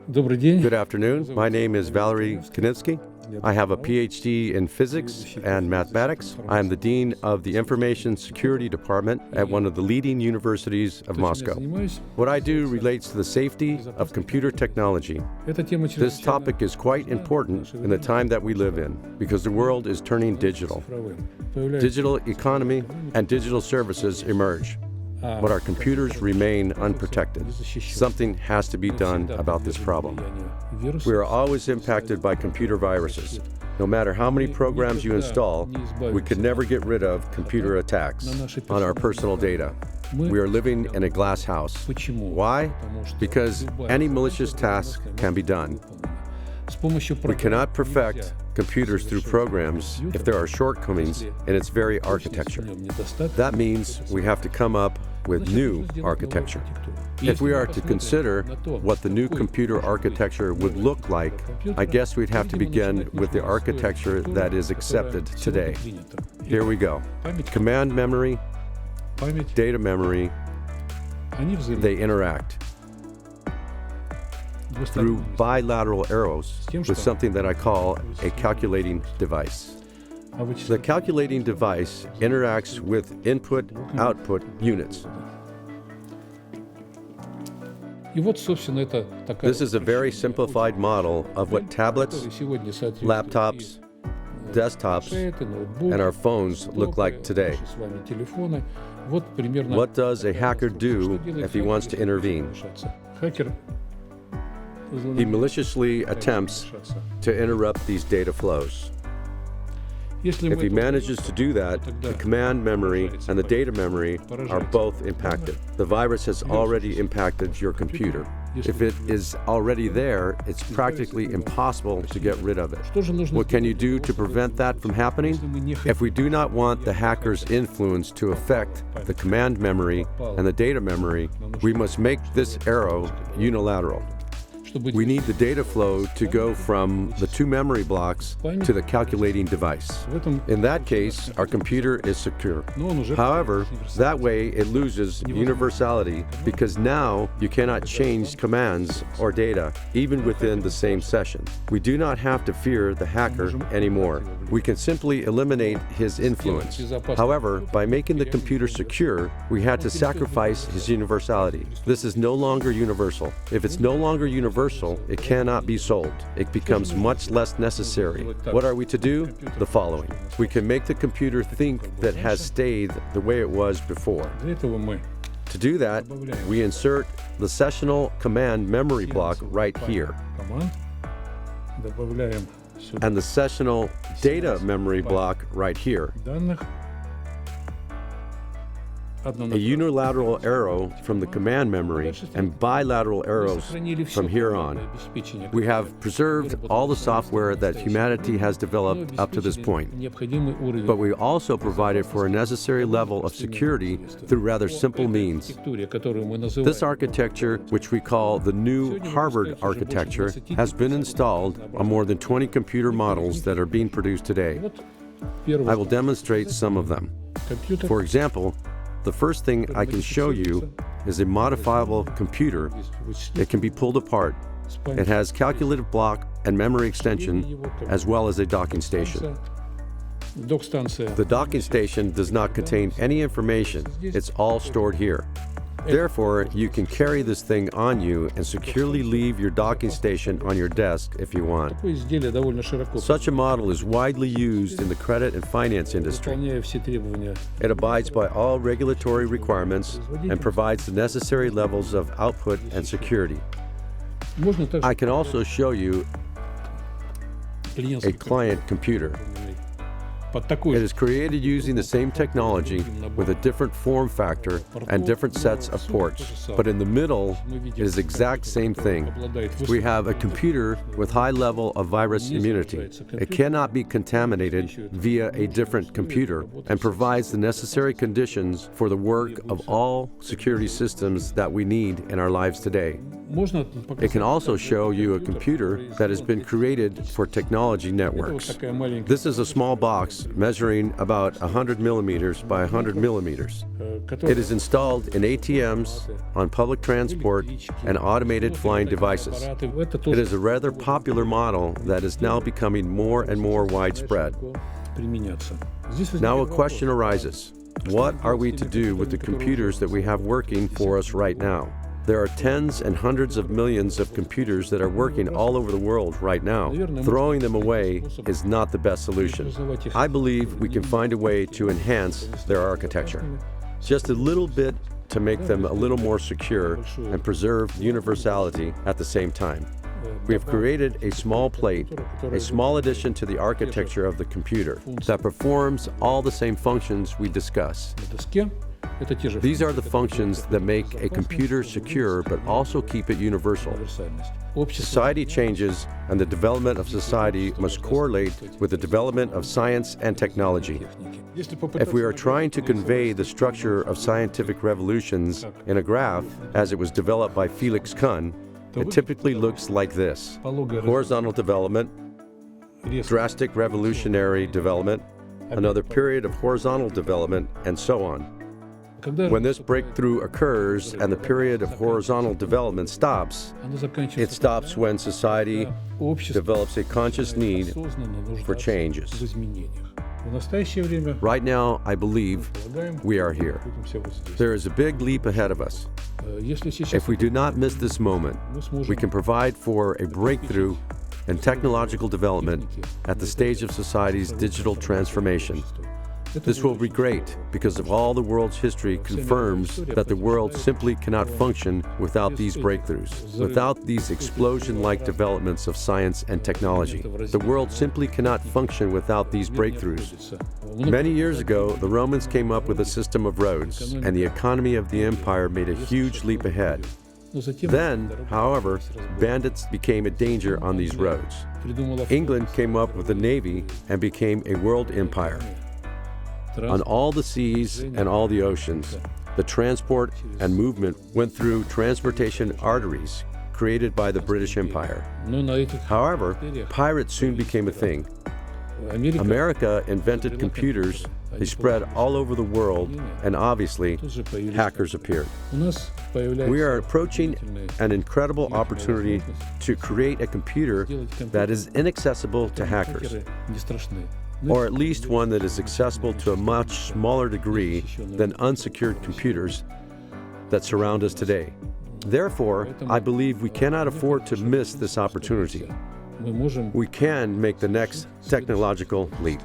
Good afternoon. My name is Valery Knivsky. I have a PhD in physics and mathematics. I am the Dean of the Information Security Department at one of the leading universities of Moscow. What I do relates to the safety of computer technology. This topic is quite important in the time that we live in because the world is turning digital. Digital economy and digital services emerge, but our computers remain unprotected. Something has to be done about this problem. We are always impacted by computer viruses. No matter how many programs you install, we could never get rid of computer attacks on our personal data. We are living in a glass house. Why? Because any malicious task can be done. We cannot perfect computers through programs if there are shortcomings in its very architecture. That means we have to come up with new architecture. If we are to consider what the new computer architecture would look like, I guess we'd have to begin with the architecture that is accepted today. Here we go. Command memory, data memory, they interact through bilateral arrows with something that I call a calculating device. The calculating device interacts with input-output units. This is a very simplified model of what tablets, laptops, desktops, and our phones look like today. What does a hacker do if he wants to intervene? He maliciously attempts to interrupt these data flows. If he manages to do that, the command memory and the data memory are both impacted. The virus has already impacted your computer. If it is already there, it's practically impossible to get rid of it. What can you do to prevent that from happening? If we do not want the hacker's influence to affect the command memory and the data memory, we must make this arrow unilateral. We need the data flow to go from the two memory blocks to the calculating device. In that case, our computer is secure. However, that way it loses universality because now you cannot change commands or data even within the same session. We do not have to fear the hacker anymore. We can simply eliminate his influence. However, by making the computer secure, we had to sacrifice his universality. This is no longer universal. If it's no longer universal, it cannot be sold. It becomes much less necessary. What are we to do? The following. We can make the computer think that has stayed the way it was before. To do that, we insert the sessional command memory block right here, and the sessional data memory block right here. A unilateral arrow from the command memory and bilateral arrows from here on. We have preserved all the software that humanity has developed up to this point, but we also provided for a necessary level of security through rather simple means. This architecture, which we call the new Harvard architecture, has been installed on more than 20 computer models that are being produced today. I will demonstrate some of them. For example, the first thing I can show you is a modifiable computer. It can be pulled apart. It has calculative block and memory extension, as well as a docking station. The docking station does not contain any information. It's all stored here. Therefore, you can carry this thing on you and securely leave your docking station on your desk if you want. Such a model is widely used in the credit and finance industry. It abides by all regulatory requirements and provides the necessary levels of output and security. I can also show you a client computer. It is created using the same technology with a different form factor and different sets of ports. But in the middle, it is the exact same thing. We have a computer with high level of virus immunity. It cannot be contaminated via a different computer and provides the necessary conditions for the work of all security systems that we need in our lives today. It can also show you a computer that has been created for technology networks. This is a small box measuring about 100 millimeters by 100 millimeters. It is installed in ATMs, on public transport, and automated flying devices. It is a rather popular model that is now becoming more and more widespread. Now a question arises. What are we to do with the computers that we have working for us right now? There are tens and hundreds of millions of computers that are working all over the world right now. Throwing them away is not the best solution. I believe we can find a way to enhance their architecture. Just a little bit to make them a little more secure and preserve universality at the same time. We have created a small plate, a small addition to the architecture of the computer that performs all the same functions we discuss. These are the functions that make a computer secure but also keep it universal. Society changes, and the development of society must correlate with the development of science and technology. If we are trying to convey the structure of scientific revolutions in a graph, as it was developed by Felix Kuhn, it typically looks like this: horizontal development, drastic revolutionary development, another period of horizontal development, and so on. When this breakthrough occurs and the period of horizontal development stops, it stops when society develops a conscious need for changes. Right now, I believe we are here. There is a big leap ahead of us. If we do not miss this moment, we can provide for a breakthrough in technological development at the stage of society's digital transformation. This will be great because of all the world's history confirms that the world simply cannot function without these breakthroughs, without these explosion-like developments of science and technology. The world simply cannot function without these breakthroughs. Many years ago, the Romans came up with a system of roads, and the economy of the empire made a huge leap ahead. Then, however, bandits became a danger on these roads. England came up with a navy and became a world empire. On all the seas and all the oceans, the transport and movement went through transportation arteries created by the British Empire. However, pirates soon became a thing. America invented computers, they spread all over the world, and obviously, hackers appeared. We are approaching an incredible opportunity to create a computer that is inaccessible to hackers, or at least one that is accessible to a much smaller degree than unsecured computers that surround us today. Therefore, I believe we cannot afford to miss this opportunity. We can make the next technological leap.